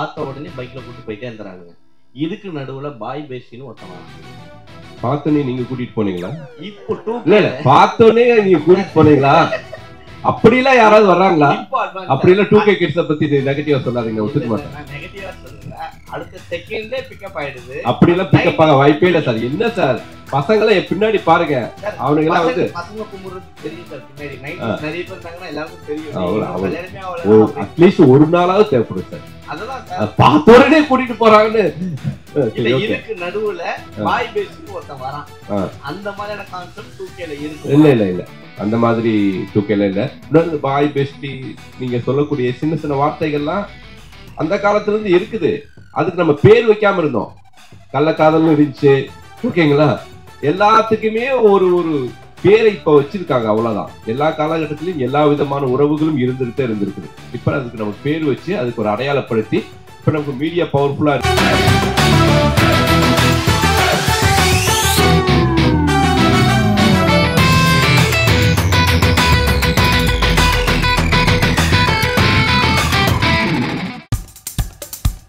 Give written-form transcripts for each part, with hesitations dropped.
பார்த்த உடனே பைக்ல கூட்டு போயிட்டே இருந்தாங்க. இதுக்கு நடுவுல பாய் பேசின்னு ஒருத்தன் பார்த்தோன்னே நீங்க கூட்டிட்டு போனீங்களா? இப்போ இல்ல பார்த்தோன்னே நீங்க கூட்டிட்டு போனீங்களா? அப்படிலாம் யாராவது வர்றாங்களா? அப்படிலாம் 2K கிட்ஸ பத்தி நெகட்டிவா சொல்லாதீங்க, ஒத்துக்க மாட்டேன். நெகட்டிவா சொல்லல, அடுத்த செகண்டே பிக்கப் ஆயிடுது. அப்படிலாம் பிக்கப் ஆக வாய்ப்பே இல்ல சார். என்ன சார் பசங்களை பின்னாடி பாருங்க, அவனுங்க எல்லாம் வந்து பசங்க கும்புறது தெரியும் சார். பின்னாடி நைட் நிறைய பேர் இருந்தாங்கன்னா எல்லாருக்கும் தெரியும். அட்லீஸ்ட் ஒரு நாளாவது தேவைப்படும் சார். அதெல்லாம் சார் பார்த்த உடனே கூட்டிட்டு போறாங்கன்னு. இதுக்கு நடுவுல பாய் பேசின்னு ஒருத்தன் வரான். அந்த மாதிரியான கான்செப்ட் 2Kல இருக்கு. இல்ல இல்ல இல்ல, அந்த மாதிரி 2Kல இல்ல. இன்னொரு பாய் பெஸ்டி நீங்க சொல்லக்கூடிய சின்ன சின்ன வார்த்தைகள்லாம் அந்த காலத்துல இருந்து இருக்குது. அதுக்கு நம்ம பேர் வைக்காம இருந்தோம். கள்ளக்காதல்னு இருந்துச்சு, ஓகேங்களா? எல்லாத்துக்குமே ஒரு ஒரு பேரை இப்ப வச்சிருக்காங்க, அவ்வளவுதான். எல்லா காலகட்டத்திலும் எல்லா விதமான உறவுகளும் இருந்துகிட்டே இருந்திருக்குது. இப்ப அதுக்கு நம்ம பேர் வச்சு அதுக்கு ஒரு அடையாளப்படுத்தி இப்ப நமக்கு மீடியா பவர்ஃபுல்லா இருக்கு.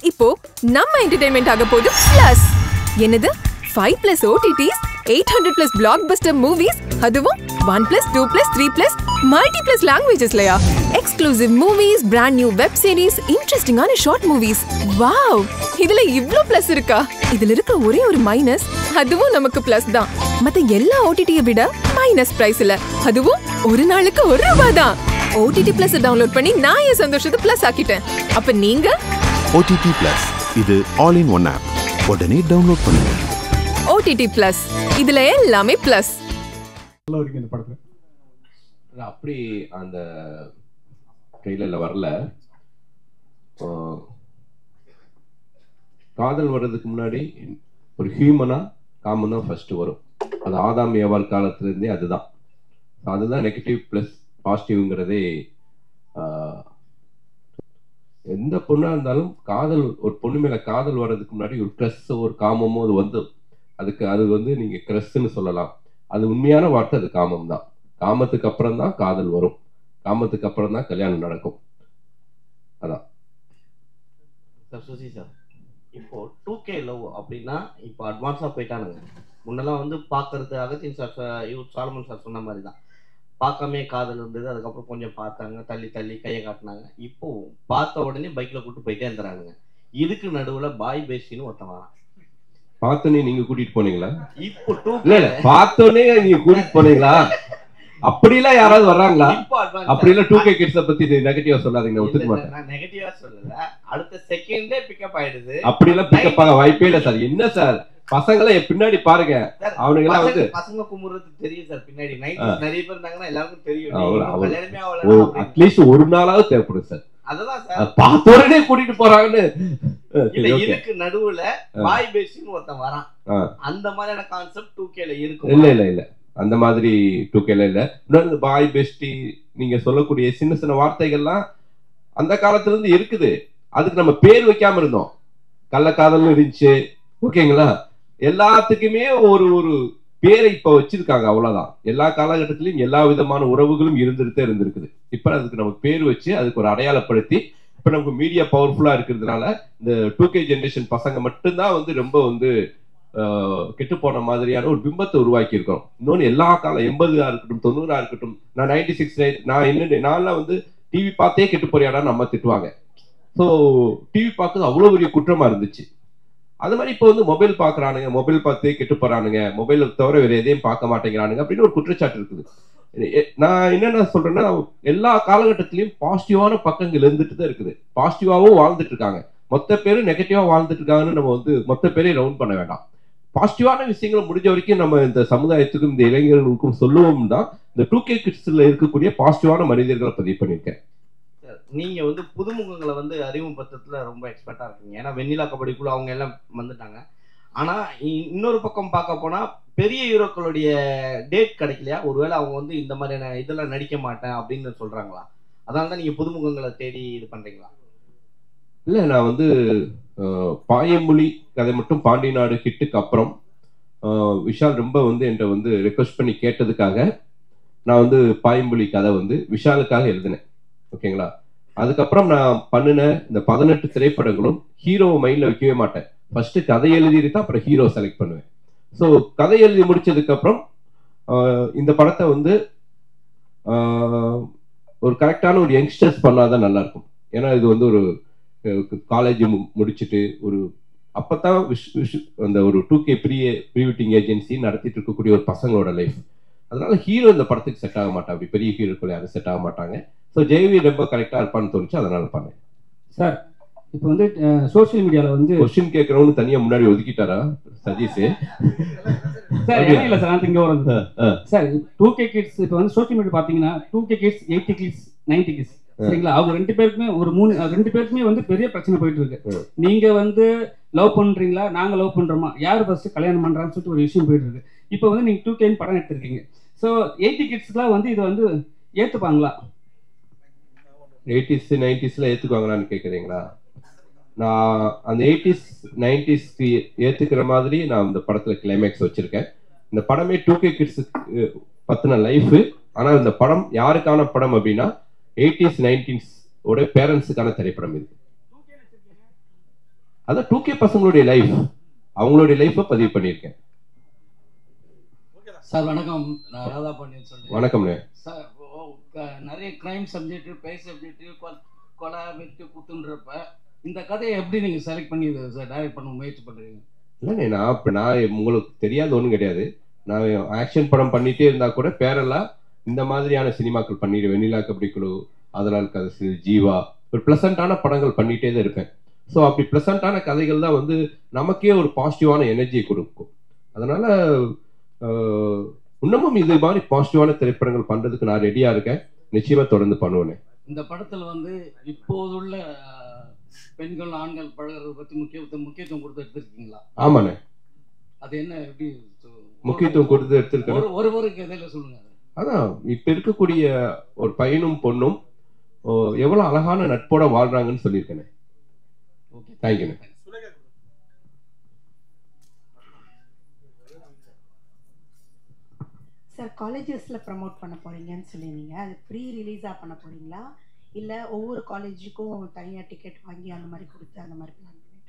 இப்போ நம்ம என்டர்டெயின்மெண்ட் ஆக போகுது பிளஸ். என்னது 5+ OTTs, 800+ பிளாக்பஸ்டர் மூவிஸ், அதுவும் 1+, 2+, 3+ மல்டிப்ளஸ் லாங்குவேஜஸ்லயா? Exclusive movies, brand new web series, இன்ட்ரெஸ்டிங்கான ஷார்ட் மூவிஸ். வாவ், இதுல இவ்ளோ பிளஸ் இருக்கா? இதுல இருக்க ஒரே ஒரு மைனஸ், அதுவும் நமக்கு பிளஸ் தான். மத்த எல்லா OTT-ய விட மைனஸ் பிரைஸ் இல்ல, அதுவும் ஒரு நாளுக்கு ₹1 தான். OTT Plus டவுன்லோட் பண்ணி நான் என் சந்தோஷத்தை பிளஸ் ஆக்கிட்டேன். அப்ப நீங்க OTT Plus, இது ஆல் இன் ஒன் ஆப். உடனே டவுன்லோட் பண்ணுங்க. OTT Plus, இதுல எல்லாமே பிளஸ். இந்த படத்துல அப்படி அந்த ட்ரெய்லர்ல வரல. காதல் வர்றதுக்கு முன்னாடி ஒரு ஹியூமனா காமன் தான் ஃபர்ஸ்ட் வரும். அது ஆதாம் ஏவாள் காலத்துல இருந்தே அதுதான். அதுதான் நெகட்டிவ் பிளஸ் பாசிட்டிவ்ங்கிறதே. எந்த பொண்ணா இருந்தாலும் காதல், ஒரு பொண்ணு மேல காதல் வர்றதுக்கு முன்னாடி ஒரு க்ரஸ், ஒரு காமமோ அது வந்து அதுக்கு அது வந்து நீங்க க்ரஸ்ன்னு சொல்லலாம். அது உண்மையான வார்த்தை, அது காமம் தான். காமத்துக்கு அப்புறம் தான் காதல் வரும், காமத்துக்கு அப்புறம் தான் கல்யாணம் நடக்கும். அதான் சார். சுசி சார், இப்போ 2K லவ் அப்படின்னா இப்போ அட்வான்ஸா போயிட்டானுங்க. முன்னெல்லாம் வந்து பாக்குறது அகத்தின் சார், சாலமன் சார் சொன்ன மாதிரி தான். பார்க்காமே காதல் இருந்தது, அதுக்கப்புறம் கொஞ்சம் பார்த்தாங்க, தள்ளி தள்ளி கையை காட்டினாங்க. இப்போ பார்த்த உடனே பைக்ல கூட்டு போயிட்டே இருந்தாங்க. இதுக்கு நடுவுல பாய் பேசின்னு ஒருத்தன் வரான். பார்த்தோன்னே நீங்க கூட்டிட்டு போனீங்களா? இப்போ இல்ல இல்ல, பார்த்தோன்னே நீங்க கூட்டிட்டு போனீங்களா? அப்படிலாம் யாராவது வர்றாங்களா? அப்படிலாம் 2K கிட்ஸ பத்தி நெகட்டிவா சொல்லாதீங்க, ஒத்துக்க மாட்டேன். நான் நெகட்டிவா சொல்லல, அடுத்த செகண்டே பிக்கப் ஆயிடுது. அப்படிலாம் பிக்கப் ஆக வாய்ப்பே இல்ல சார். என்ன சார் பசங்களை பின்னாடி பாருங்க, அவனுங்க எல்லாம் வந்து பசங்க கும்புறது தெரியும் சார். பின்னாடி நைட் நிறைய பேர் இருந்தாங்கன்னா எல்லாருக்கும் தெரியும். அட்லீஸ்ட் ஒரு நாளாவது தேவைப்படும் சார். அததான் சார் பார்த்த உடனே கூட்டிட்டு போறாங்கன்னு. இதுக்கு நடுவுல பாய் பேசின்னு ஒருத்தன் வரான். அந்த மாதிரியான கான்செப்ட் 2Kல இருக்கு. இல்ல இல்ல இல்ல, அந்த மாதிரி 2Kல இல்ல. இன்னொரு பாய் பெஸ்டி நீங்க சொல்லக்கூடிய சின்ன சின்ன வார்த்தைகள்லாம் அந்த காலத்துல இருந்து இருக்குது. அதுக்கு நம்ம பேர் வைக்காம இருந்தோம். கள்ளக்காதல்னு இருந்துச்சு, ஓகேங்களா? எல்லாத்துக்குமே ஒரு ஒரு பேரை இப்ப வச்சிருக்காங்க, அவ்வளவுதான். எல்லா காலகட்டத்திலும் எல்லா விதமான உறவுகளும் இருந்துகிட்டே இருந்திருக்குது. இப்ப அதுக்கு நம்ம பேர் வச்சு அதுக்கு ஒரு அடையாளப்படுத்தி இப்ப நமக்கு மீடியா பவர்ஃபுல்லா இருக்கிறதுனால இந்த 2K ஜெனரேஷன் பசங்க மட்டும்தான் வந்து ரொம்ப வந்து கெட்டு போன மாதிரியான ஒரு பிம்பத்தை உருவாக்கி இருக்கோம். இன்னொன்னு எல்லா காலம் 80 இருக்கட்டும் 90 இருக்கட்டும், நான் 96 நான்லாம் வந்து டிவி பார்த்தே கெட்டு போறியாடா நம்ம திட்டுவாங்க. ஸோ டிவி பார்க்கறது அவ்வளவு பெரிய குற்றமா இருந்துச்சு. அது மாதிரி இப்போ வந்து மொபைல் பாக்குறானுங்க, மொபைல் பார்த்து கெட்டு போறானுங்க, மொபைல் தவிர வேற எதையும் பார்க்க மாட்டேங்கிறானுங்க அப்படின்னு ஒரு குற்றச்சாட்டு இருக்குது. நான் என்னென்ன சொல்றேன்னா, எல்லா காலகட்டத்திலயும் பாசிட்டிவான பக்கங்கள் இருந்துட்டு தான் இருக்குது. பாசிட்டிவாவும் வாழ்ந்துட்டு இருக்காங்க. மொத்த பேரும் நெகட்டிவா வாழ்ந்துட்டு இருக்காங்கன்னு நம்ம வந்து மொத்த பேரையும் ரவுண்ட் பண்ண வேண்டாம். பாசிட்டிவான விஷயங்களை முடிஞ்ச வரைக்கும் நம்ம இந்த சமுதாயத்துக்கும் இந்த இளைஞர்களுக்கும் சொல்லுவோம் தான் இந்த 2K கிட்ஸ்ல இருக்கக்கூடிய பாசிட்டிவான மனிதர்களை பதிவு பண்ணியிருக்கேன். நீங்க வந்து புதுமுகங்களை வந்து அறிமுகப்படுத்துறதுல ரொம்ப எக்ஸ்பர்ட்டா இருக்கீங்க. ஏன்னா வெண்ணிலா கபடிக்குள்ள அவங்க எல்லாம் வந்துட்டாங்க. ஆனா இன்னொரு பக்கம் பார்க்க போனா பெரிய ஹீரோக்களுடைய டேட் கிடைக்கலையா? ஒருவேளை அவங்க வந்து இந்த மாதிரியான இதெல்லாம் நடிக்க மாட்டேன் அப்படின்னு சொல்றாங்களா? அதனால தான் நீங்க புதுமுகங்களை தேடி இது பண்றீங்களா? இல்ல, நான் வந்து பாயமொழி கதை மட்டும் பாண்டி நாடு ஹிட்டுக்கு அப்புறம் விஷால் ரொம்ப வந்து என்கிட்ட வந்து ரெக்வஸ்ட் பண்ணி கேட்டதுக்காக நான் வந்து பாயமொழி கதை வந்து விஷாலுக்காக எழுதினேன். ஓகேங்களா? அதுக்கப்புறம் நான் பண்ணின இந்த 18 திரைப்படங்களும் ஹீரோவை மைண்ட்ல வைக்கவே மாட்டேன். ஃபர்ஸ்ட் கதை எழுதிட்டு தான் அப்புறம் ஹீரோ செலக்ட் பண்ணுவேன். ஸோ கதை எழுதி முடிச்சதுக்கு அப்புறம் இந்த படத்தை வந்து ஒரு கரெக்டான ஒரு யங்ஸ்டர்ஸ் பண்ணாதான் நல்லா இருக்கும். ஏன்னா இது வந்து ஒரு காலேஜ் முடிச்சுட்டு ஒரு அப்பதான் அந்த ஒரு 2K ப்ரீவெட்டிங் ஏஜென்சி நடத்திட்டு இருக்கக்கூடிய ஒரு பசங்களோட லைஃப். அதனால ஹீரோ இந்த படத்துக்கு செட் ஆக மாட்டான். அப்படி பெரிய ஹீரோக்கள் யாரும் செட் ஆக மாட்டாங்க. ஸோ ஜெயவி ரொம்ப கரெக்டா இருப்பான்னு தோணுச்சு, அதனால பண்ணேன். சார் இப்போ வந்து சோசியல் மீடியாவில் வந்து கொஸ்டின் கேட்கறவனு தனியா முன்னாடி ஒதுக்கிட்டாரா சதீஷ்? சார் இல்லை சார், நான் இங்கே வரது சார் 2K கிட்ஸ். இப்போ வந்து சோசியல் மீடியா பார்த்தீங்கன்னா 2K கிட்ஸ், 80 கிட்ஸ், 90 கிட்ஸ் சரிங்களா? அவங்க ரெண்டு பேருக்குமே ரெண்டு பேருக்குமே வந்து பெரிய பிரச்சனை போயிட்டு இருக்கு. நீங்க வந்து லவ் பண்றீங்களா, நாங்க லவ் பண்றோமா, யார் ஃபர்ஸ்ட் கல்யாணம் பண்றான்னு சொல்லிட்டு ஒரு விஷயம் போயிட்டு இருக்கு. இப்போ வந்து நீங்க 2K படம் எடுத்திருக்கீங்க. ஸோ 80 கிட்ஸ்க்குலாம் வந்து இதை வந்து ஏத்துப்பாங்களா? 80s 90sல ஏத்துக்குவாங்களான்னு கேக்குறீங்களா? நான் அந்த 80s 90sக்கு ஏத்துக்கிற மாதிரி நான் இந்த படத்துல கிளைமேக்ஸ் வச்சிருக்கேன். இந்த படமே 2K கிட்ஸுக்கு பத்தின லைஃப். ஆனா இந்த படம் யாருக்கான படம் அப்படின்னா 80s 90s ஓட பேரண்ட்ஸுக்கான திரைப்படம் இது. அதான் 2K பசங்களுடைய லைஃப், அவங்களுடைய லைஃபை பதிவு பண்ணியிருக்கேன். சார் வணக்கம், நான் ராதா பாண்டியன் சொல்றேன். வணக்கம் சார். நிறைய கிரைம் சப்ஜெக்ட், பேஸ் சப்ஜெக்ட், கொலை, வெட்டு, குத்துன்றப்ப இந்த கதையை எப்படி நீங்க செலக்ட் பண்ணி சார் டைரக்ட் பண்ண முயற்சி பண்றீங்க? இல்லைண்ணே, நான் உங்களுக்கு தெரியாத ஒன்றும் கிடையாது. நான் ஆக்ஷன் படம் பண்ணிட்டே இருந்தா கூட பேரெல்லாம் இந்த மாதிரியான சினிமாக்கள் பண்ணிடுவேன். வெண்ணிலா கபடி குழு, அதனால் கதை, ஜீவா, ஒரு பிளசண்டான படங்கள் பண்ணிட்டே தான் இருப்பேன். ஸோ அப்படி பிளசண்டான கதைகள் தான் வந்து நமக்கே ஒரு பாசிட்டிவான எனர்ஜியை கொடுக்கும். அதனால இன்னமும் இது மாதிரி பாசிட்டிவான திரைப்படங்கள் பண்றதுக்கு நான் ரெடியா இருக்கேன். நிச்சயமா தொடர்ந்து பண்ணுவேன். இந்த படத்துல வந்து இப்போதுள்ள பெண்கள் ஆண்கள் பழகிறது பத்தி முக்கியத்துவம் கொடுத்து எடுத்திருக்கீங்களா? ஆமாண்ணே. அது என்ன, எப்படி முக்கியத்துவம் கொடுத்து எடுத்திருக்கேன்? ஒரு கதையில சொல்லுங்க. அதான் இப்ப இருக்கக்கூடிய ஒரு பையனும் பொண்ணும் எவ்வளவு அழகான நட்போட வாழ்றாங்கன்னு சொல்லியிருக்கேன். தேங்க்யூண்ணே. சார், காலேஜஸ்ல ப்ரமோட் பண்ண போறீங்கன்னு சொல்லியிருந்தீங்க. அது ப்ரீ ரிலீஸா பண்ண போறீங்களா, இல்ல ஒவ்வொரு காலேஜுக்கும் தனியா டிக்கெட் வாங்கி அந்த மாதிரி கொடுத்து அந்த மாதிரி பிளான் பண்ணிட்டு?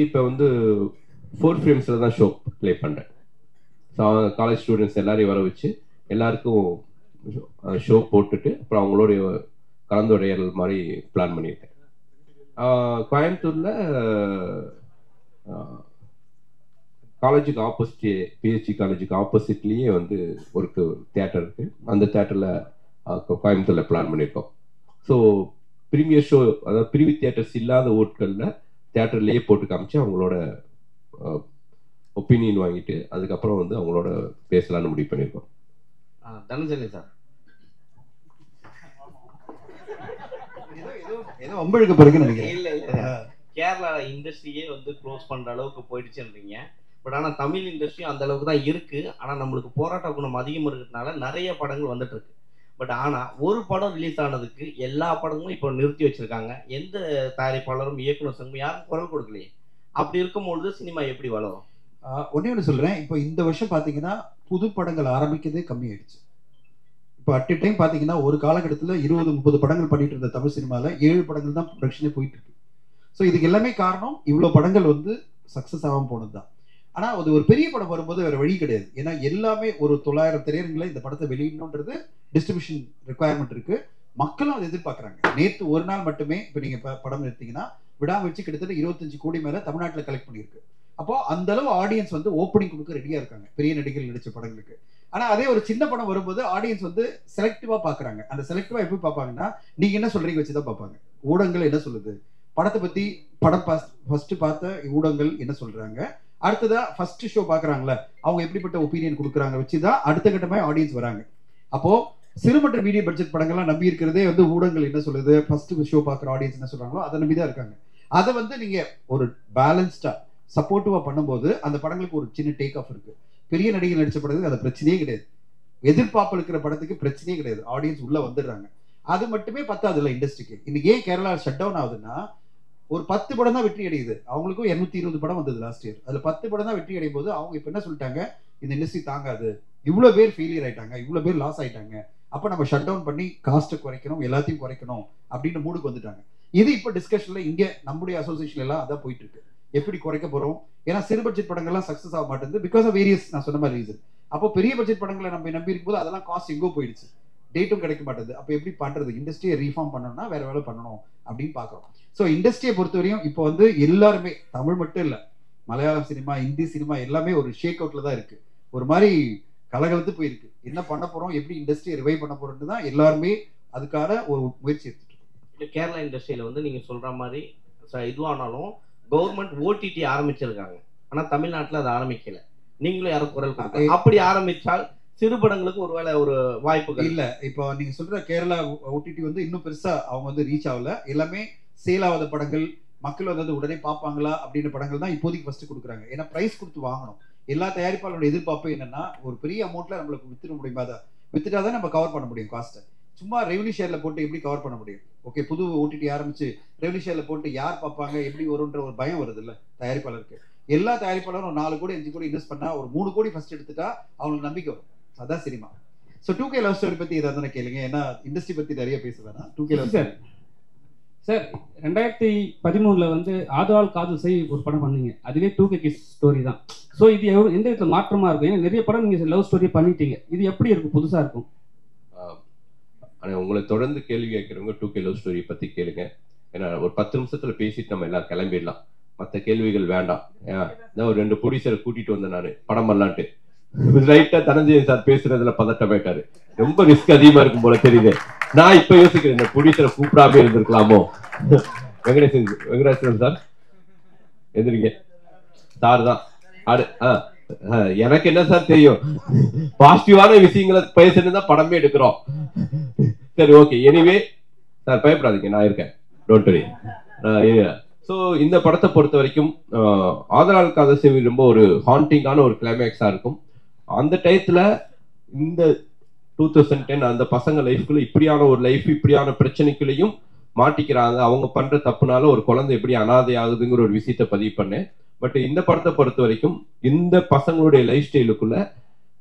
இப்போ வந்து 4 ஃப்ரேம்ஸ்ல தான் ஷோ ப்ளே பண்றேன். காலேஜ் ஸ்டூடெண்ட்ஸ் எல்லாரையும் வர வச்சு எல்லாருக்கும் ஷோ போட்டுட்டு அப்புறம் அவங்களுடைய கலந்துரையாடல் மாதிரி பிளான் பண்ணியிருக்கேன். கோயம்புத்தூர்ல காலேஜுக்கு ஆப்போசிட், பிஹெச்டி காலேஜுக்கு ஆப்போசிட்லேயே வந்து ஒரு தியேட்டர் இருக்கு. அந்த தியேட்டர்ல கோயம்புத்தூர்ல பிளான் பண்ணியிருக்கோம். ஸோ ப்ரீமியர் ஷோ, அதாவது பிரிவி தியேட்டர்ஸ் இல்லாத ஊர்களில் தியேட்டர்லேயே போட்டு காமிச்சு அவங்களோட ஒப்பீனியன் வாங்கிட்டு அதுக்கப்புறம் வந்து அவங்களோட பேசலாம்னு முடிவு பண்ணியிருக்கோம். தனஞ்சலி சார், ஏதோ ஒம்பழுக்க பிறகு நினைக்கிறேன். இல்ல கேரளா இண்டஸ்ட்ரியே வந்து க்ளோஸ் பண்ற அளவுக்கு போயிடுச்சுன்றீங்க. பட் ஆனா தமிழ் இண்டஸ்ட்ரியும் அந்த அளவுக்கு தான் இருக்கு. ஆனா நம்மளுக்கு போராட்ட குணம் அதிகம் இருக்கிறதுனால நிறைய படங்கள் வந்துட்டு இருக்கு. பட் ஆனா ஒரு படம் ரிலீஸ் ஆனதுக்கு எல்லா படமும் இப்போ நிறுத்தி வச்சிருக்காங்க. எந்த தயாரிப்பாளரும் இயக்குனர் சங்கம் யாரும் குரல் கொடுக்கலையே. அப்படி இருக்கும்பொழுது சினிமா எப்படி வளரும்? ஒன்று சொல்றேன். இப்போ இந்த வருஷம் பாத்தீங்கன்னா புது படங்கள் ஆரம்பிக்கிறதே கம்மி ஆயிடுச்சு. இப்போ அட் டைம் பாத்தீங்கன்னா ஒரு காலகட்டத்தில் 20-30 படங்கள் பண்ணிட்டு இருந்த தமிழ் சினிமாவில் 7 படங்கள் தான் ப்ரொடக்ஷனே போயிட்டு இருக்கு. ஸோ இதுக்கு எல்லாமே காரணம் இவ்வளோ படங்கள் வந்து சக்ஸஸ் ஆகாமல் போனது தான். ஆனால் அது ஒரு பெரிய படம் வரும்போது வேற வழி கிடையாது. ஏன்னா எல்லாமே ஒரு 900 திரையரங்களை இந்த படத்தை வெளியிடணுன்றது டிஸ்ட்ரிபியூஷன் ரெக்குவயர்மெண்ட் இருக்கு. மக்களும் அதை எதிர்பார்க்குறாங்க. நேற்று ஒரு நாள் மட்டுமே இப்போ நீங்கள் படம் எடுத்தீங்கன்னா விடாமுயற்சி கிட்டத்தட்ட 25 கோடி மேலே தமிழ்நாட்டில் கலெக்ட் பண்ணியிருக்கு. அப்போ அந்த அளவு ஆடியன்ஸ் வந்து ஓப்பனிங் கொடுக்க ரெடியாக இருக்காங்க பெரிய நடிகர்கள் நடிச்ச படங்களுக்கு. ஆனால் அதே ஒரு சின்ன படம் வரும்போது ஆடியன்ஸ் வந்து செலக்டிவாக பார்க்குறாங்க. அந்த செலக்டிவாக எப்படி பார்ப்பாங்கன்னா நீங்கள் என்ன சொல்கிறீங்க வச்சு தான் பார்ப்பாங்க. ஊடகங்கள் என்ன சொல்லுது, படத்தை பற்றி படம் ஃபர்ஸ்ட் பார்த்த ஊடகங்கள் என்ன சொல்கிறாங்க, அடுத்ததா ஃபர்ஸ்ட் ஷோ பார்க்குறாங்களே அவங்க எப்படிப்பட்ட ஒப்பீனியன் கொடுக்குறாங்க வச்சு தான் அடுத்த கட்டமாக ஆடியன்ஸ் வராங்க. அப்போது சிறு மற்றும் மீடியம் பட்ஜெட் படங்கள்லாம் நம்பி இருக்கிறதே வந்து ஊடகங்கள் என்ன சொல்லுது, ஃபர்ஸ்ட் ஷோ பார்க்குற ஆடியன்ஸ் என்ன சொல்கிறாங்களோ அதை நம்பி தான் இருக்காங்க. அதை வந்து நீங்கள் ஒரு பேலன்ஸ்டாக சப்போர்ட்டிவாக பண்ணும்போது அந்த படங்களுக்கு ஒரு சின்ன டேக் ஆஃப் இருக்குது. பெரிய நடிகர் நடித்த படத்துக்கு அது பிரச்சனையே கிடையாது. எதிர்பார்ப்பு இருக்கிற படத்துக்கு பிரச்சனையே கிடையாது. ஆடியன்ஸ் உள்ளே வந்துடுறாங்க. அது மட்டுமே பத்தாது இல்லை இண்டஸ்ட்ரிக்கு. இன்னைக்கு ஏன் கேரளா ஷட் டவுன் ஆகுதுன்னா ஒரு 10 படம் தான் வெற்றி அடையுது. அவங்களுக்கும் 220 படம் வந்தது லாஸ்ட் இயர். அதில் 10 படம் தான் வெற்றி அடையும் போது அவங்க இப்போ என்ன சொல்லிட்டாங்க, இந்த இண்டஸ்ட்ரி தாங்காது, இவ்வளோ பேர் ஃபெயிலியர் ஆயிட்டாங்க, இவ்வளோ பேர் லாஸ் ஆயிட்டாங்க, அப்போ நம்ம ஷட் டவுன் பண்ணி காஸ்ட்டை குறைக்கணும், எல்லாத்தையும் குறைக்கணும் அப்படின்னு மூடுக்கு வந்துட்டாங்க. இது இப்போ டிஸ்கஷன்ல இங்க நம்முடைய அசோசியேஷன் எல்லாம் அதான் போயிட்டு இருக்கு. எப்படி குறைக்க போறோம்? ஏன்னா சிறு பட்ஜெட் படங்கள்லாம் சக்சஸ் ஆக மாட்டேங்குது பிகாஸ் ஆஃப் வேரியஸ் நான் சொன்ன மாதிரி ரீசன். அப்போ பெரிய பட்ஜெட் படங்களை நம்ம நம்பி இருக்கும்போது அதெல்லாம் காஸ்ட் எங்கோ போயிடுச்சு, டேட்டும் கிடைக்க மாட்டேது. அப்போ எப்படி பண்றது? இண்டஸ்ட்ரியை ரீஃபார்ம் பண்ணணும்னா வேற வேலை பண்ணணும் அப்படின்னு பாக்குறோம். ஸோ இண்டஸ்ட்ரியை பொறுத்தவரையும் இப்போ வந்து எல்லாருமே, தமிழ் மட்டும் இல்ல, மலையாளம் சினிமா, ஹிந்தி சினிமா எல்லாமே ஒரு ஷேக் அவுட்ல தான் இருக்கு. ஒரு மாதிரி கலகலத்து போயிருக்கு. என்ன பண்ண போறோம், எப்படி இண்டஸ்ட்ரியை ரிவைவ் பண்ண போறோம்னு தான் எல்லாருமே அதுக்கான ஒரு முயற்சி எடுத்துட்டு இருக்கோம். கேரளா இண்டஸ்ட்ரியில வந்து நீங்க சொல்ற மாதிரி இதுவானாலும் கவர்மெண்ட் ஓடிடி ஆரம்பிச்சிருக்காங்க, ஆனா தமிழ்நாட்டுல அதை ஆரம்பிக்கல. நீங்களும் யாரும் குரல் கொடுக்க அப்படி ஆரம்பிச்சால் சிறு படங்களுக்கு ஒருவேளை ஒரு வாய்ப்புகள் இல்ல. இப்போ நீங்க சொல்ற கேரளா ஓடிடி வந்து இன்னும் பெருசா அவங்க வந்து ரீச் ஆகல. எல்லாமே சேல் ஆகாத படங்கள், மக்கள் வந்து உடனே பார்ப்பாங்களா அப்படின்னு படங்கள் தான் இப்போதைக்கு ஃபர்ஸ்ட் கொடுக்குறாங்க. ஏன்னா பிரைஸ் கொடுத்து வாங்கணும். எல்லா தயாரிப்பாளரோட எதிர்பார்ப்பு என்னன்னா ஒரு பெரிய அமௌண்ட்ல நம்மளுக்கு வித்துட முடியுமா, வித்துட்டாதான் நம்ம கவர் பண்ண முடியும் காஸ்ட்டை. சும்மா ரெவன்யூ ஷேர்ல போட்டு எப்படி கவர் பண்ண முடியும்? ஓகே, புது ஓடிடி ஆரம்பிச்சு ரெவன்யூ ஷேர்ல போட்டு யார் பார்ப்பாங்க, எப்படி வரும்ன்ற ஒரு பயம் வருது இல்ல தயாரிப்பாளருக்கு. எல்லா தயாரிப்பாளரும் 4 கோடி 5 கோடி இன்வெஸ்ட் பண்ணா ஒரு 3 கோடி ஃபர்ஸ்ட் எடுத்துட்டா அவங்களுக்கு நம்பிக்கை வரும். அதான் cinema. So 2K love story பத்தி ஏதாவது கேளுங்க, ஏன்னா இண்டஸ்ட்ரி பத்தி நிறைய பேசுவேன். 2K லவ் ஸ்டோரி சார் 2013 வந்து ஆதலால் காதல் செய் ஒரு படம் பண்ணீங்க, அதுவே 2K கிட்ஸ் ஸ்டோரி தான். ஸோ இது எந்த விதத்தில் மாற்றமா இருக்கும்? ஏன்னா நிறைய படம் நீங்க லவ் ஸ்டோரி பண்ணிட்டீங்க, இது எப்படி இருக்கும், புதுசா இருக்கும்? ஆனால் உங்களை தொடர்ந்து கேள்வி கேட்குறவங்க 2K லவ் ஸ்டோரி பற்றி கேளுங்க. ஏன்னா ஒரு 10 நிமிஷத்துல பேசிட்டு நம்ம எல்லாம் கிளம்பிடலாம், மற்ற கேள்விகள் வேண்டாம். ஏன்னா ஒரு 2 ப்ரொடியூசரை கூட்டிட்டு வந்தேன் நான் படம் பண்ணலான்ட்டு. ரைட்டா தனஞ்சயன் சார் பேசுறதுல பதட்டமாயிட்டாரு. ரொம்ப ரிஸ்க் அதிகமா இருக்கும் போல தெரியுது. நான் இப்ப யோசிக்கிறேன், இந்த ப்ரொடியூசரை கூப்பிடாம இருந்திருக்கலாமோ. வெங்கடேசன் சார் எந்திரிங்க சார் தான். எனக்கு என்ன சார் தெரியும், பாசிட்டிவான விஷயங்களை பேசுறது தான் படமே எடுக்கிறோம். சரி, ஓகே, எனிவே சார் பயப்படாதீங்க, நான் இருக்கேன், டோன்ட் வரி. ஸோ இந்த படத்தை பொறுத்த வரைக்கும் ஆதலால் காதல் செய் ரொம்ப ஒரு ஹாண்டிங்கான ஒரு கிளைமேக்ஸா இருக்கும். அந்த டயத்துல இந்த 2010 அந்த பசங்க லைஃப்குள்ள இப்படியான ஒரு லைஃப், இப்படியான பிரச்சனைக்குள்ளேயும் மாட்டிக்கிறாங்க. அவங்க பண்ற தப்புனால ஒரு குழந்தை எப்படி அனாதை ஆகுதுங்கிற ஒரு விஷயத்த பதிவு பண்ணேன். பட் இந்த படத்தை பொறுத்த வரைக்கும் இந்த பசங்களுடைய லைஃப் ஸ்டைலுக்குள்ள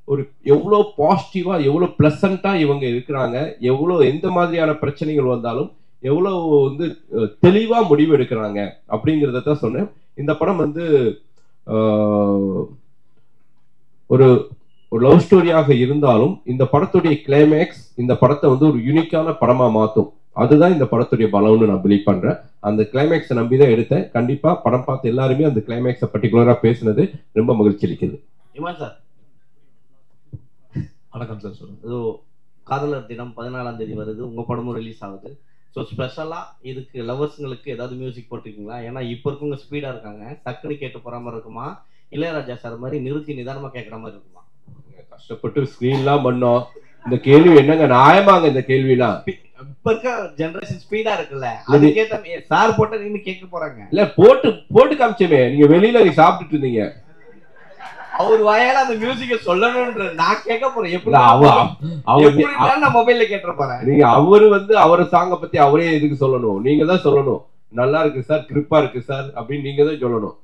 ஒரு எவ்வளோ பாசிட்டிவா, எவ்வளோ பிளசண்டா இவங்க இருக்கிறாங்க, எவ்வளோ எந்த மாதிரியான பிரச்சனைகள் வந்தாலும் எவ்வளோ வந்து தெளிவா முடிவு எடுக்கிறாங்க அப்படிங்கிறத தான் சொன்னேன். இந்த படம் வந்து ஒரு லவ் ஸ்டோரியாக இருந்தாலும் இந்த படத்துடைய கிளைமேக்ஸ் இந்த படத்தை வந்து ஒரு யூனிக்கான படமா மாற்றும். அதுதான் இந்த படத்துடைய பலம்னு நான் பிலீவ் பண்றேன். அந்த கிளைமேக்ஸை நம்பி தான் எடுத்தேன். கண்டிப்பா படம் பார்த்து எல்லாருமே அந்த கிளைமேக்ஸை பர்டிகுலரா பேசுனது ரொம்ப மகிழ்ச்சி அளிக்குது. இமான் சார் வணக்கம் சார். சொல்லுங்க. இது காதலர் தினம் 14ஆம் தேதி வருது, உங்க படமும் ரிலீஸ் ஆகுது. ஸோ ஸ்பெஷலா இதுக்கு லவர்ஸுங்களுக்கு ஏதாவது மியூசிக் போட்டிருக்கீங்களா? ஏன்னா இப்போ இருக்கவங்க ஸ்பீடா இருக்காங்க, டக்குன்னு கேட்டு போற மாதிரி இருக்குமா, இளையராஜா சார் மாதிரி நிறுத்தி நிதானமா கேட்கற மாதிரி இருக்குமா? கஷ்டப்பட்டு ஸ்கிரீன்லாம் பண்ணோம். இந்த கேள்வி என்னங்க நியாயமாங்க? இந்த கேள்விலாம் இப்ப இருக்க ஜெனரேஷன் ஸ்பீடா இருக்குல்ல, அதுக்கேத்த சார் போட்ட நீங்க கேட்க போறாங்க. இல்ல போட்டு காமிச்சமே, நீங்க வெளியில சாப்பிட்டுட்டு இருந்தீங்க, அவர் வாயால அந்த மியூசிக்க சொல்லணும்ன்ற நான் கேட்க போறேன். எப்படி நான் மொபைல்ல கேட்ற போறேன். நீங்க அவரு வந்து அவர சாங்க பத்தி அவரே எதுக்கு சொல்லணும்? நீங்க தான் சொல்லணும், நல்லா இருக்கு சார், கிரிப்பா இருக்கு சார் அப்படின்னு நீங்க தான் சொல்லணும்.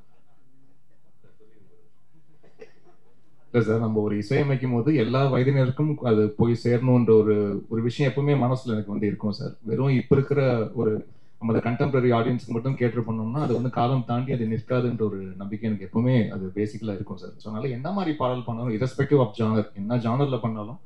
சார் நம்ம ஒரு இசையமைக்கும் போது எல்லா வயதினருக்கும் அது போய் சேரணுன்ற ஒரு விஷயம் எப்பவுமே மனசுல எனக்கு வந்து இருக்கும் சார். வெறும் இப்ப இருக்கிற ஒரு நம்ம கண்டெம்பரரி ஆடியன்ஸ்க்கு மட்டும் கேட்டர் பண்ணோம்னா அது வந்து காலம் தாண்டி அது நிற்காதுன்ற ஒரு நம்பிக்கை எனக்கு எப்பவுமே அது பேசிக்கலா இருக்கும் சார். ஸோ அதனால என்ன மாதிரி பாடல் பண்ணாலும் இரஸ்பெக்டிவ் ஆஃப் ஜானர், என்ன ஜானர்ல பண்ணாலும்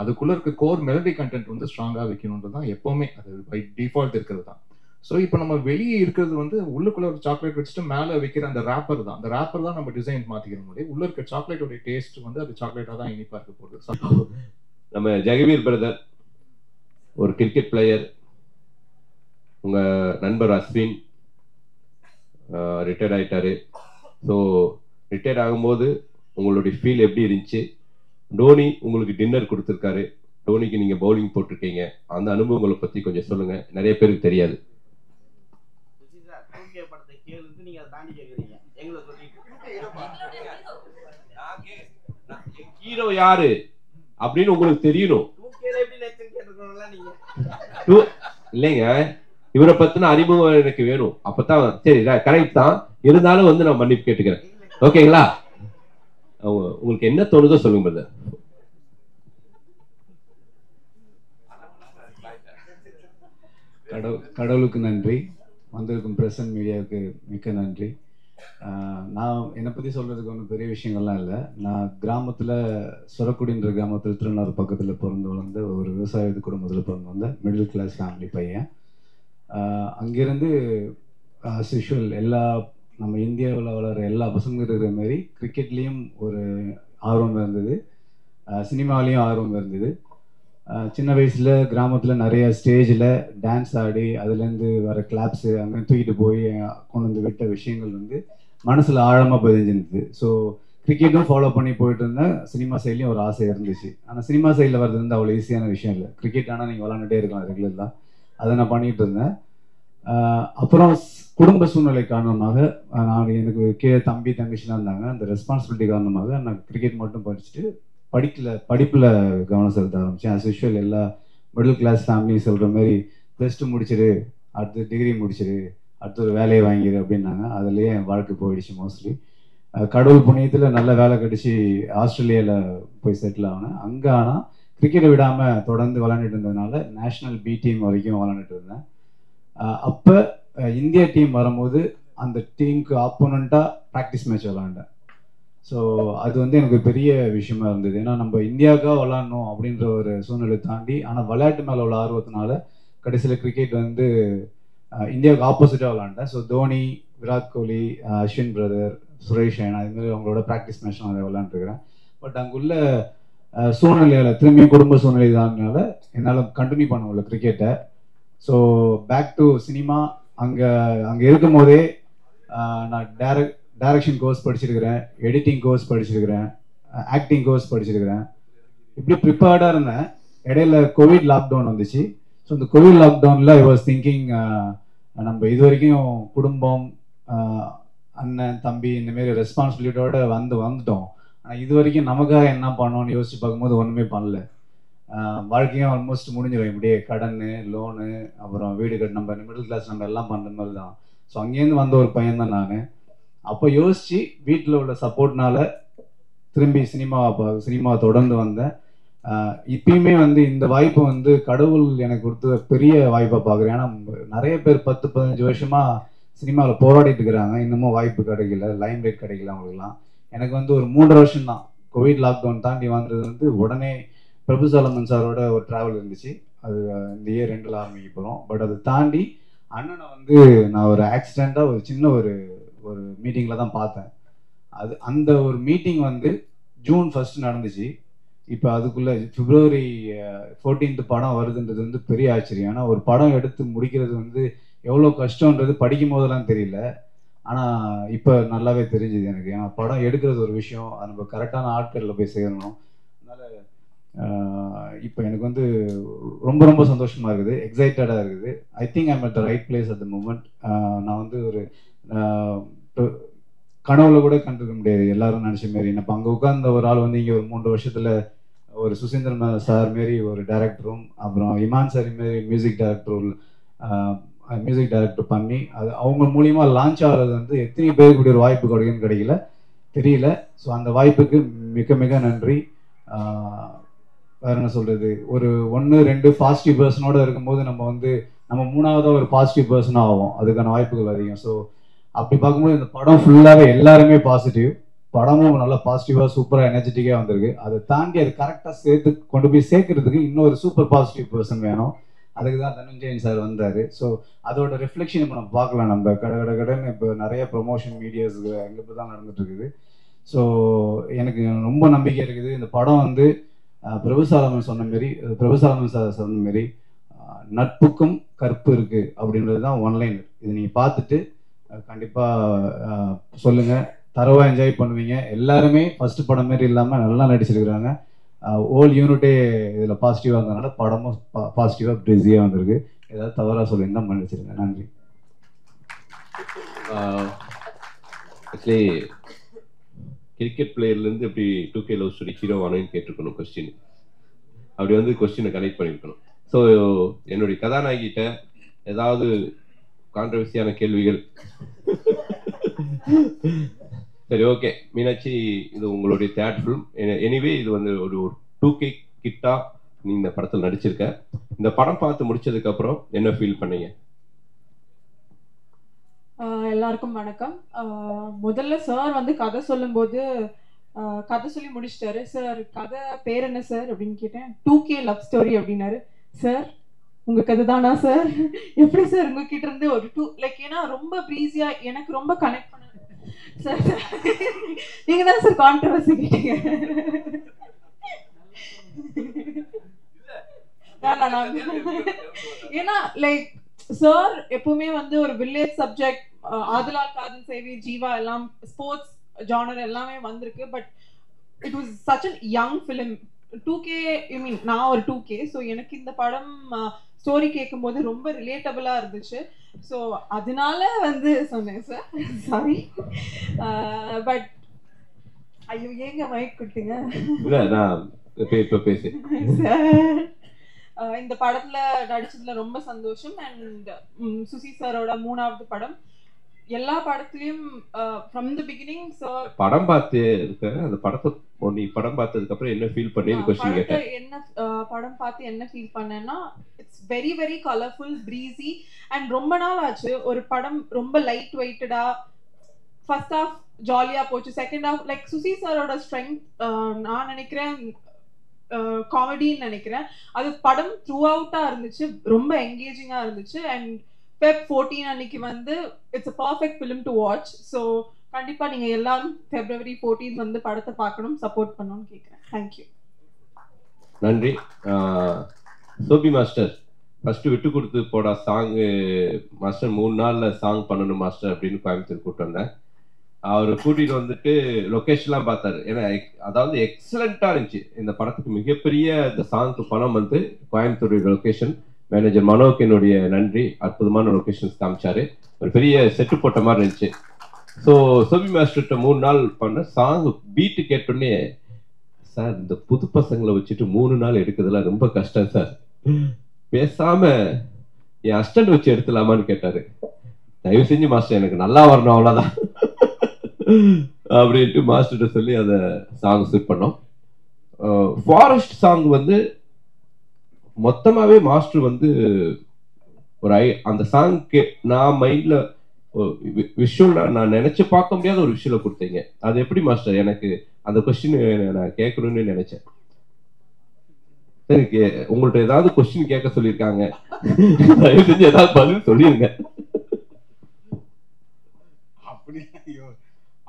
அதுக்குள்ள இருக்க கோர் மெலடி கண்டென்ட் வந்து ஸ்ட்ராங்கா வைக்கணுன்றது தான் எப்பவுமே அது பை டிஃபால்ட் இருக்கிறது தான். ஸோ இப்போ நம்ம வெளியே இருக்கிறது வந்து உள்ளுக்குள்ள ஒரு சாக்லேட் வச்சுட்டு மேலே வைக்கிற அந்த ரேப்பர் தான். அந்த ரேப்பர் தான் நம்ம டிசைன் மாத்திக்கணும் முடியும். உள்ள இருக்க சாக்லேட்டோட டேஸ்ட் வந்து அது சாக்லேட்டா தான் இனிப்பா இருக்க போகுது. நம்ம ஜெகவீர் பிரதர் ஒரு கிரிக்கெட் பிளேயர், உங்க நண்பர் அஸ்வின் ரிட்டையர்ட் ஆயிட்டாரு. ஸோ ரிட்டையர்ட் ஆகும்போது உங்களுடைய ஃபீல் எப்படி இருந்துச்சு? டோனி உங்களுக்கு டின்னர் கொடுத்துருக்காரு, டோனிக்கு நீங்க பவுலிங் போட்டிருக்கீங்க, அந்த அனுபவங்களை பத்தி கொஞ்சம் சொல்லுங்க, நிறைய பேருக்கு தெரியாது. ஹீரோ யாரு அப்படின்னு உங்களுக்கு தெரியணும் இல்லைங்க, இவரை பத்தின அறிமுகம் எனக்கு வேணும். அப்பதான் சரி கரெக்ட் தான், இருந்தாலும் வந்து நான் மன்னிப்பு கேட்டுக்கிறேன். ஓகேங்களா? உங்களுக்கு என்ன தோணுதோ சொல்லுங்க பிரதர். கடவுளுக்கு நன்றி, வந்திருக்கும் பிரஸ் அண்ட் மீடியாவுக்கு மிக்க நன்றி. நான் என்னை பற்றி சொல்கிறதுக்கு ஒன்றும் பெரிய விஷயங்கள்லாம் இல்லை. நான் கிராமத்தில் சொரக்குடின்ற கிராமத்தில் திருநெல்வேலி பக்கத்தில் பிறந்து வளர்ந்த ஒரு விவசாய குடும்பத்தில் பிறந்து வந்த மிடில் கிளாஸ் ஃபேமிலி பையன். அங்கேருந்து ஆஸ் யூஷுவல் எல்லா நம்ம இந்தியாவில் வளர எல்லா பசங்களும் இருக்கிற மாதிரி கிரிக்கெட்லேயும் ஒரு ஆர்வம் இருந்தது, சினிமாலேயும் ஆர்வம் இருந்தது. சின்ன வயசில் கிராமத்தில் நிறைய ஸ்டேஜில் டான்ஸ் ஆடி அதுலேருந்து வர கிளாப்ஸு அங்கே தூக்கிட்டு போய் கொண்டு வந்து விட்ட விஷயங்கள் வந்து மனசில் ஆழமாக பதிஞ்சிருந்தது. ஸோ கிரிக்கெட்டும் ஃபாலோ பண்ணி போயிட்டு இருந்தேன். சினிமா சைட்லேயும் ஒரு ஆசை இருந்துச்சு. ஆனால் சினிமா சைடில் வர்றது வந்து அவ்வளோ ஈஸியான விஷயம் இல்லை. கிரிக்கெட் ஆனால் நீங்கள் விளாண்டுட்டே இருக்கலாம் ரெகுலராக, அதை நான் பண்ணிகிட்டு இருந்தேன். அப்புறம் குடும்ப சூழ்நிலை காரணமாக நான் எனக்கு கீழே தம்பி தங்கச்சிலாம் இருந்தாங்க. அந்த ரெஸ்பான்சிபிலிட்டி காரணமாக நான் கிரிக்கெட் மட்டும் படிச்சுட்டு படிப்பில் கவனம் செலுத்த ஆரம்பித்தேன். ஆஸ் யூஷுவல் எல்லா மிடில் கிளாஸ் ஃபேமிலியும் சொல்கிற மாதிரி +2 முடிச்சிடு, அடுத்து டிகிரி முடிச்சிடு, அடுத்து ஒரு வேலையை வாங்கிடு அப்படின்னாங்க. அதுலேயே என் வாழ்க்கை போயிடுச்சு மோஸ்ட்லி. கடவுள் புண்ணியத்தில் நல்ல வேலை கிடச்சி ஆஸ்திரேலியாவில் போய் செட்டில் ஆனேன். அங்கே ஆனால் கிரிக்கெட்டை விடாமல் தொடர்ந்து விளாண்டுட்டு இருந்ததுனால நேஷ்னல் பி டீம் வரைக்கும் விளாண்டுட்டு இருந்தேன். அப்போ இந்தியா டீம் வரும்போது அந்த டீமுக்கு ஆப்போனண்ட்டாக ப்ராக்டிஸ் மேட்ச் விளாண்டேன். ஸோ அது வந்து எனக்கு பெரிய விஷயமா இருந்தது. ஏன்னா நம்ம இந்தியாவுக்காக விளாட்ணும் அப்படின்ற ஒரு சூழ்நிலை தாண்டி, ஆனால் விளையாட்டு மேலே உள்ள ஆர்வத்தினால கடைசியில் கிரிக்கெட் வந்து இந்தியாவுக்கு ஆப்போசிட்டாக விளாண்டேன். ஸோ தோனி, விராட் கோலி, அஸ்வின் பிரதர், சுரேஷ் ரெய்னா இதுமாதிரி அவங்களோட ப்ராக்டிஸ் மேட்ச் நான் அதை விளாண்டுருக்கிறேன். பட் அங்குள்ள சூழ்நிலையில் திரும்பியும் குடும்ப சூழ்நிலை தானால என்னால் கண்டினியூ பண்ண முடியல கிரிக்கெட்டை. So back to cinema. அங்கே இருக்கும் போதே நான் டைரக்ஷன் கோர்ஸ் படிச்சிருக்கிறேன், எடிட்டிங் கோர்ஸ் படிச்சிருக்கிறேன், ஆக்டிங் கோர்ஸ் படிச்சிருக்கிறேன். இப்படி ப்ரிப்பேர்டாக இருந்தேன். இடையில கோவிட் லாக்டவுன் வந்துச்சு. ஸோ இந்த கோவிட் லாக்டவுனில் ஐ வாஸ் திங்கிங் நம்ம இது வரைக்கும் குடும்பம், அண்ணன் தம்பி இந்தமாரி ரெஸ்பான்சிபிலிட்டியோட வந்துட்டோம். ஆனால் இது வரைக்கும் நமக்காக என்ன பண்ணோன்னு யோசிச்சு பார்க்கும்போது ஒன்றுமே பண்ணல. வாழ்க்கையும் ஆல்மோஸ்ட் முடிஞ்சிடும். இப்படியே கடன், லோனு, அப்புறம் வீடு கட்டு, நம்ம மிடில் கிளாஸ் நம்ம எல்லாம் பண்ணுற மாதிரி தான். ஸோ அங்கேருந்து வந்த ஒரு பையன் தான் நான். அப்போ யோசிச்சு வீட்டில் உள்ள சப்போர்ட்னால திரும்பி சினிமாவை தொடர்ந்து வந்தேன். இப்பயுமே வந்து இந்த வாய்ப்பு வந்து கடவுள் எனக்கு கொடுத்த பெரிய வாய்ப்பாக பார்க்குறேன். ஏன்னா நிறைய பேர் 10-15 வருஷமா சினிமாவில் போராடிட்டு இருக்கிறாங்க, இன்னமும் வாய்ப்பு கிடைக்கல, லைம் லைட் கிடைக்கல அவங்களுக்குலாம். எனக்கு வந்து ஒரு 3 வருஷம் தான். கோவிட் லாக்டவுன் தாண்டி வந்தது வந்து உடனே பிரபு சாலமன் சாரோட ஒரு ட்ராவல் இருந்துச்சு. அது இந்த இயர் 2 ஆரம்பிக்க போகிறோம். பட் அதை தாண்டி அண்ணனை வந்து நான் ஒரு ஆக்சிடெண்ட்டாக ஒரு சின்ன ஒரு மீட்டிங்கில் தான் பார்த்தேன். அந்த ஒரு மீட்டிங் வந்து ஜூன் 1 நடந்துச்சு. இப்போ அதுக்குள்ளே February 14 படம் வருதுன்றது வந்து பெரிய ஆச்சரியம். ஆனால் ஒரு படம் எடுத்து முடிக்கிறது வந்து எவ்வளோ கஷ்டன்றது படிக்கும் போதெல்லாம் தெரியல. ஆனால் இப்போ நல்லாவே தெரிஞ்சுது எனக்கு. ஏன்னா படம் எடுக்கிறது ஒரு விஷயம், அது நம்ம கரெக்டான ஆட்களில் போய் சேரணும். அதனால் இப்போ எனக்கு வந்து ரொம்ப ரொம்ப சந்தோஷமாக இருக்குது, எக்ஸைட்டடாக இருக்குது. I think I'm at the right place at the moment. நான் வந்து ஒரு கனவுல கூட கண்டுக்க முடியாது எல்லாரும் நினச்ச மாரி. இப்போ அங்கே உட்கார்ந்த ஒரு ஆள் வந்து இங்கே ஒரு 3 வருஷத்தில் ஒரு சுசீந்திரன் சார் மாரி ஒரு டைரக்டரும், அப்புறம் இமான் சார் மாரி மியூசிக் டைரக்டர் பண்ணி அது அவங்க மூலியமாக லான்ச் ஆகிறது வந்து எத்தனை பேருக்கு இப்படி ஒரு வாய்ப்பு கிடைக்குன்னு கிடைக்கல தெரியல. ஸோ அந்த வாய்ப்புக்கு மிக மிக நன்றி. வேற என்ன சொல்கிறது, ஒரு 1-2 பாசிட்டிவ் பர்சனோட இருக்கும்போது நம்ம 3ஆவதாக ஒரு பாசிட்டிவ் பர்சனாக ஆகும், அதுக்கான வாய்ப்புகள் அதிகம். ஸோ அப்படி பார்க்கும்போது இந்த படம் ஃபுல்லாகவே எல்லாருமே பாசிட்டிவ். படமும் நல்லா பாசிட்டிவாக சூப்பராக எனர்ஜெட்டிக்காக வந்திருக்கு. அதை தாண்டி அது கரெக்டாக கொண்டு போய் சேர்க்கறதுக்கு இன்னொரு சூப்பர் பாசிட்டிவ் பர்சன் வேணும். அதுக்கு தான் தனஞ்சயன் சார் வந்தார். ஸோ அதோட ரிஃப்ளெக்ஷன் இப்போ நம்ம பார்க்கலாம். நம்ம கடைன்னு இப்போ நிறைய ப்ரொமோஷன் மீடியாஸ் எங்கே இப்போ தான் நடந்துட்டு இருக்குது. ஸோ எனக்கு ரொம்ப நம்பிக்கை இருக்குது. இந்த படம் வந்து பிரபு சாலமன் சார் சொன்ன மாரி நட்புக்கும் கற்பு இருக்கு அப்படின்றது தான் ஒன்லைன். இது நீங்கள் பார்த்துட்டு கண்டிப்பாக சொல்லுங்கள், தரவாக என்ஜாய் பண்ணுவீங்க. எல்லாருமே ஃபர்ஸ்ட் படம் மாரி இல்லாமல் நல்லா நடிச்சிருக்கிறாங்க. ஓல் யூனிட்டே இதில் பாசிட்டிவாக இருந்ததுனால படமும் பாசிட்டிவாக பிஸியாக வந்திருக்கு. ஏதாவது தவறாக சொல்லியிருந்தா மன்னிச்சிருங்க. நன்றி. ஆக்சுவலி கிரிக்கெட் பிளேயர்லேருந்து எப்படி 2K லவ் ஸ்டோரி ஹீரோ ஆனேன்னு கேட்டிருக்கணும் கொஸ்டின். அப்படி வந்து கொஸ்டினை கனெக்ட் பண்ணியிருக்கணும். ஸோ என்னுடைய கதாநாயகிட்ட ஏதாவது கான்ட்ரவர்சியான கேள்விகள்? சரி, ஓகே மீனாட்சி, இது உங்களுடைய தேர்ட் ஃபிலிம். எனிவே இது வந்து ஒரு 2K கிட்டா நீ இந்த படத்தில் நடிச்சிருக்க. இந்த படம் பார்த்து முடிச்சதுக்கு அப்புறம் என்ன ஃபீல் பண்ணீங்க? எல்லாருக்கும் வணக்கம். முதல்ல சார் வந்து கதை சொல்லும்போது கதை சொல்லி முடிச்சிட்டாரு. சார் கதை பேர் என்ன சார் அப்படின்னு கேட்டேன். 2K லவ் ஸ்டோரி அப்படின்னாரு. சார் உங்க கதை தானா சார்? எப்படி சார் உங்ககிட்ட இருந்து ஒரு ஏன்னா ரொம்ப ப்ரீஸியா எனக்கு ரொம்ப கனெக்ட் பண்ண சார். நீங்க தான் சார் கான்ட்ரவர்சி கேட்டீங்க. ஏன்னா சார் எப்பவுமே வந்து ஒரு வில்லேஜ் சப்ஜெக்ட், ஆதலால் காதல் சேவை, ஜீவா எல்லாம் ஸ்போர்ட்ஸ் ஜானர் எல்லாமே வந்திருக்கு. But it was such a young film. 2K ஐ மீன் நான் ஒரு 2K. ஸோ எனக்கு இந்த படம் ஸ்டோரி கேட்கும்போது ரொம்ப ரிலேட்டபிளா இருந்துச்சு. ஸோ அதனால வந்து சொன்னேன் சார். சாரி. பட் ஐயோ ஏங்க மைக் கொடுத்தீங்க? இந்த படத்துல நடிச்சதுல ரொம்ப சந்தோஷம். அண்ட் சுசி சாரோட 3வது படம். எல்லா படத்துலயும் ஃப்ரம் தி பிகினிங் சார் படம் பார்த்து இருக்க. அந்த படத்தை நீ படம் பார்த்ததுக்கு அப்புறம் என்ன ஃபீல் பண்ணி क्वेश्चन கேட்டேன். என்ன படம் பார்த்து என்ன ஃபீல் பண்ணேன்னா it's very very colourful, breezy and ரொம்ப நாள் ஆச்சு ஒரு படம் ரொம்ப லைட் வெயிட்டடா. ஃபர்ஸ்ட் ஹாஃப் ஜாலியா போச்சு. செகண்ட் ஹாஃப் சுசி சாரோட ஸ்ட்ரெங்க் நான் நினைக்கிறேன் காமெடின்னு நினைக்கிறேன். அது படம் த்ரூ அவுட்டா இருந்துச்சு, ரொம்ப என்கேஜிங்கா இருந்துச்சு. அண்ட் Feb 14 அன்னைக்கு வந்து it's a perfect film to watch. So கண்டிப்பா நீங்க எல்லாரும் February 14 வந்து படத்தை பார்க்கணும், சப்போர்ட் பண்ணணும்னு கேட்குறேன். தேங்க்யூ. நன்றி. சோபி மாஸ்டர் ஃபர்ஸ்ட் விட்டு கொடுத்து போடா சாங் மாஸ்டர் 3 நாள்ல சாங் பண்ணணும் மாஸ்டர் அப்படின்னு கோயம்புத்தூர் கூப்பிட்டு வந்தேன். அவர் கூட்டிட்டு வந்துட்டு லொகேஷன்லாம் பார்த்தாரு. ஏன்னா அதாவது எக்ஸலண்டா இருந்துச்சு. இந்த படத்துக்கு மிகப்பெரிய இந்த சாங்க்கு பணம் வந்து கோயம்புத்தூர் லொகேஷன் மேனேஜர் மனோக்கு என்னுடைய நன்றி. அற்புதமான லொகேஷன்ஸ் காமிச்சாரு. ஒரு பெரிய செட்டு போட்ட மாதிரி இருந்துச்சு. ஸோ சோபி மாஸ்டர்கிட்ட 3 நாள் பண்ண சாங் பீட்டு கேட்டோடனே, சார் இந்த புது பசங்களை வச்சுட்டு 3 நாள் எடுக்கிறதுலாம் ரொம்ப கஷ்டம் சார், பேசாம என் அசிஸ்டன்ட் வச்சு எடுத்துலாமான்னு கேட்டாரு. தயவு செஞ்சு மாஸ்டர் எனக்கு நல்லா வரணும் அவ்வளோதான் அப்படின்ட்டு மாஸ்டர்கிட்ட சொல்லி அதை சாங் ஷூட் பண்ணோம். ஃபாரஸ்ட் சாங் வந்து மொத்தமாவே மாஸ்டர் வந்து ஒரு அந்த சாங்க்கு நான் மைண்ட்ல விஷுவல் நான் நினைச்சு பார்க்க முடியாத ஒரு விஷுவலை கொடுத்தீங்க. அது எப்படி மாஸ்டர்? எனக்கு அந்த கொஸ்டின் நான் கேட்கணும்னு நினைச்சேன். சரி, உங்கள்ட்ட ஏதாவது கொஸ்டின் கேட்க சொல்லியிருக்காங்க, தயவு செஞ்சு ஏதாவது பதில் சொல்லிருங்க.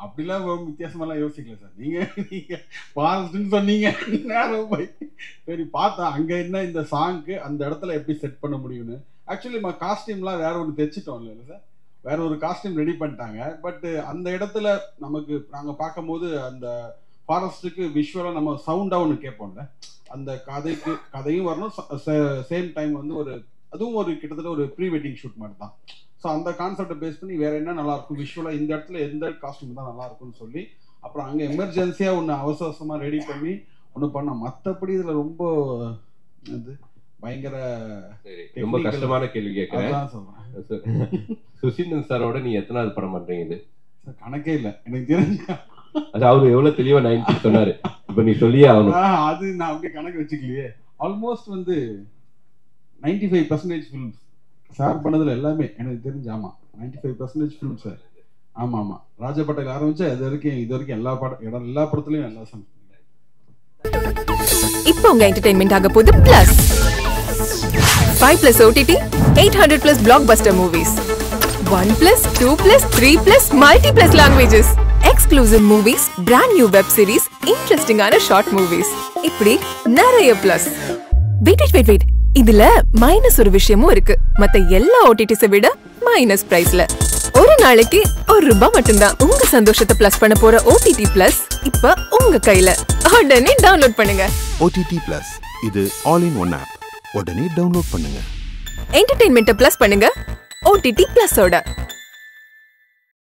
அப்படிலாம் வித்தியாசமெல்லாம் யோசிக்கல சார். நீங்க பாரஸ்ட்னு சொன்னீங்க, சரி பார்த்தா அங்க என்ன இந்த சாங்க்கு அந்த இடத்துல எப்படி செட் பண்ண முடியும்னு. ஆக்சுவலி நம்ம காஸ்டியூம்லாம் வேற ஒன்று தைச்சிட்டோம் இல்லை சார், வேற ஒரு காஸ்டியூம் ரெடி பண்ணிட்டாங்க. பட் அந்த இடத்துல நமக்கு நாங்க பார்க்கும் போது அந்த ஃபாரஸ்ட்டுக்கு விஷுவலாக நம்ம சவுண்டாக ஒன்று கேட்போம்ல, அந்த கதையும் வரணும், சேம் டைம் வந்து ஒரு அதுவும் ஒரு கிட்டத்தட்ட ஒரு ப்ரீ வெட்டிங் ஷூட் மாதிரி தான். ஸோ அந்த கான்செப்டை பேஸ் பண்ணி வேற என்ன நல்லா இருக்கும் விஷுவலாக, இந்த இடத்துல எந்த காஸ்டியூம் தான் நல்லா இருக்கும்னு சொல்லி அப்புறம் அங்கே எமர்ஜென்சியாக ஒன்று அவசரமாக ரெடி பண்ணி ஒன்று பண்ணோம். மற்றபடி இதில் ரொம்ப இது பயங்கர ரொம்ப கஷ்டமான கேள்வி கேட்குறேன். சுசீந்திரன் சாரோட நீ எத்தனாவது படம் பண்றீங்க? இது கணக்கே இல்லை எனக்கு தெரிஞ்ச. அது அவரு எவ்வளவு தெளிவா 90 சொன்னாரு, இப்ப நீ சொல்லியே ஆகணும். அது நான் அப்படியே கணக்கு வச்சுக்கலையே. ஆல்மோஸ்ட் வந்து 95% ஃபிலிம்ஸ் சார் பண்ணதுல எல்லாமே எனக்கு தெரிஞ்சு. ஆமா 95% ஃபிலிம் சார். ஆமா ஆமா ராஜபட்டல் ஆரம்பிச்சா இது வரைக்கும் எல்லா படத்துலயும் எல்லா சாங். இப்போ உங்க என்டர்டெயின்மெண்ட் ஆக போகுது plus 5+ OTT 800+ blockbuster movies 1+, 2+, 3+, multi+ languages, exclusive movies, brand new web series, interesting ஆன short movies, இப்படி நிறைய பிளஸ். வெயிட் இதுல மைனஸ் ஒரு விஷயமும் இருக்கு. மத்த எல்லா ஓடிடிஸை விட மைனஸ் பிரைஸ்ல ஒரு நாளைக்கு ₹1 மட்டும்தான். உங்க சந்தோஷத்தை பிளஸ் பண்ண போற OTT பிளஸ் இப்ப உங்க கையில. உடனே டவுன்லோட் பண்ணுங்க. OTT பிளஸ் இது ஆல் இன் ஒன் ஆப். உடனே டவுன்லோட் பண்ணுங்க. என்டர்டெயின்மெண்ட்டை பிளஸ் பண்ணுங்க OTT பிளஸோட.